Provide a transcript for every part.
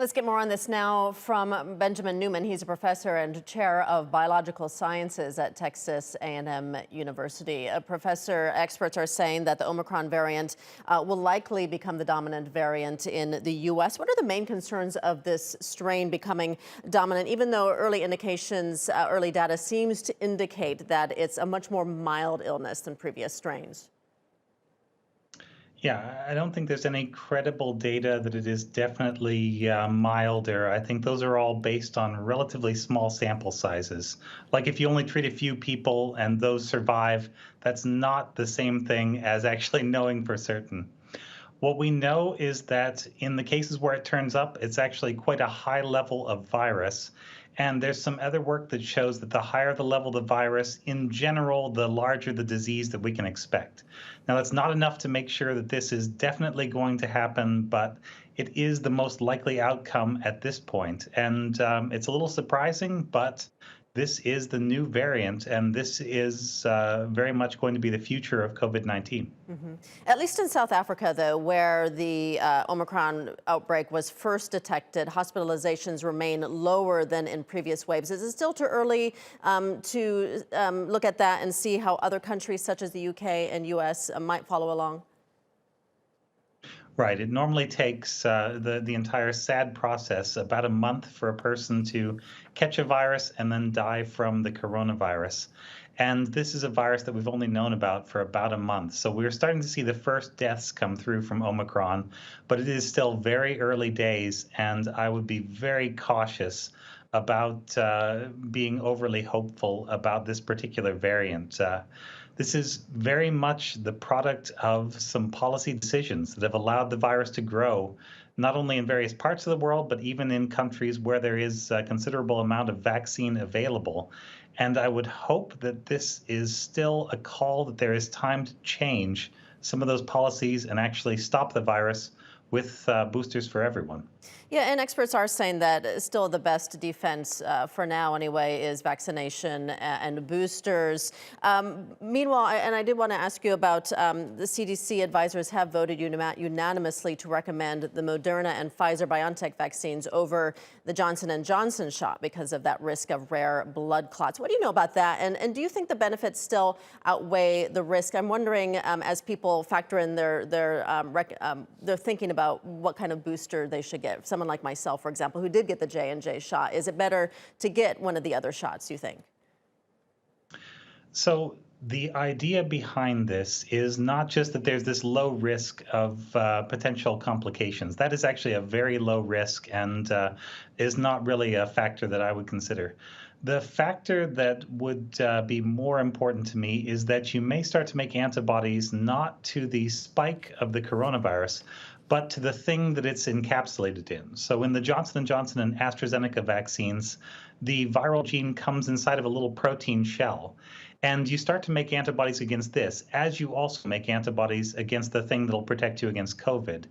Let's get more on this now from Benjamin Neuman. He's a professor and chair of biological sciences at Texas A&M University. Professor, experts are saying that the Omicron variant will likely become the dominant variant in the U.S. What are the main concerns of this strain becoming dominant, even though early indications, early data seems to indicate that it's a much more mild illness than previous strains? Yeah, I don't think there's any credible data that it is definitely milder. I think those are all based on relatively small sample sizes. Like if you only treat a few people and those survive, that's not the same thing as actually knowing for certain. What we know is that in the cases where it turns up, it's actually quite a high level of virus. And there's some other work that shows that the higher the level of the virus, in general, the larger the disease that we can expect. Now, that's not enough to make sure that this is definitely going to happen, but it is the most likely outcome at this point. And it's a little surprising, but this is the new variant, and this is very much going to be the future of COVID-19. At least in South Africa, though, where the Omicron outbreak was first detected, hospitalizations remain lower than in previous waves. Is it still too early to look at that and see how other countries such as the UK and US might follow along? Right. It normally takes the entire SAD process about a month for a person to catch a virus and then die from the coronavirus. And this is a virus that we've only known about for about a month. So we're starting to see the first deaths come through from Omicron, but it is still very early days, and I would be very cautious about being overly hopeful about this particular variant. This is very much the product of some policy decisions that have allowed the virus to grow, not only in various parts of the world, but even in countries where there is a considerable amount of vaccine available. And I would hope that this is still a call that there is time to change some of those policies and actually stop the virus with boosters for everyone. Yeah, and experts are saying that still the best defense for now anyway is vaccination and boosters. Meanwhile, and I did want to ask you about the CDC advisors have voted unanimously to recommend the Moderna and Pfizer-BioNTech vaccines over the Johnson & Johnson shot because of that risk of rare blood clots. What do you know about that? And do you think the benefits still outweigh the risk? I'm wondering, as people factor in their thinking about what kind of booster they should get. Someone like myself, for example, who did get the J&J shot, is it better to get one of the other shots, you think? So the idea behind this is not just that there's this low risk of potential complications. That is actually a very low risk and is not really a factor that I would consider. The factor that would be more important to me is that you may start to make antibodies not to the spike of the coronavirus, but to the thing that it's encapsulated in. So in the Johnson & Johnson and AstraZeneca vaccines, the viral gene comes inside of a little protein shell. And you start to make antibodies against this, as you also make antibodies against the thing that'll protect you against COVID.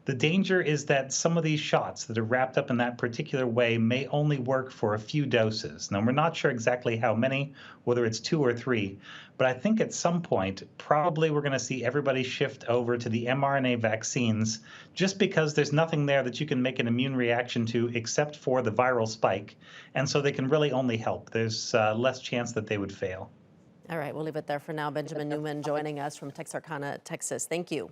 The danger is that some of these shots that are wrapped up in that particular way may only work for a few doses. Now, we're not sure exactly how many, whether it's 2 or 3, but I think at some point, probably we're going to see everybody shift over to the mRNA vaccines just because there's nothing there that you can make an immune reaction to except for the viral spike. And so they can really only help. There's less chance that they would fail. All right, we'll leave it there for now. Benjamin Neuman joining us from Texarkana, Texas. Thank you.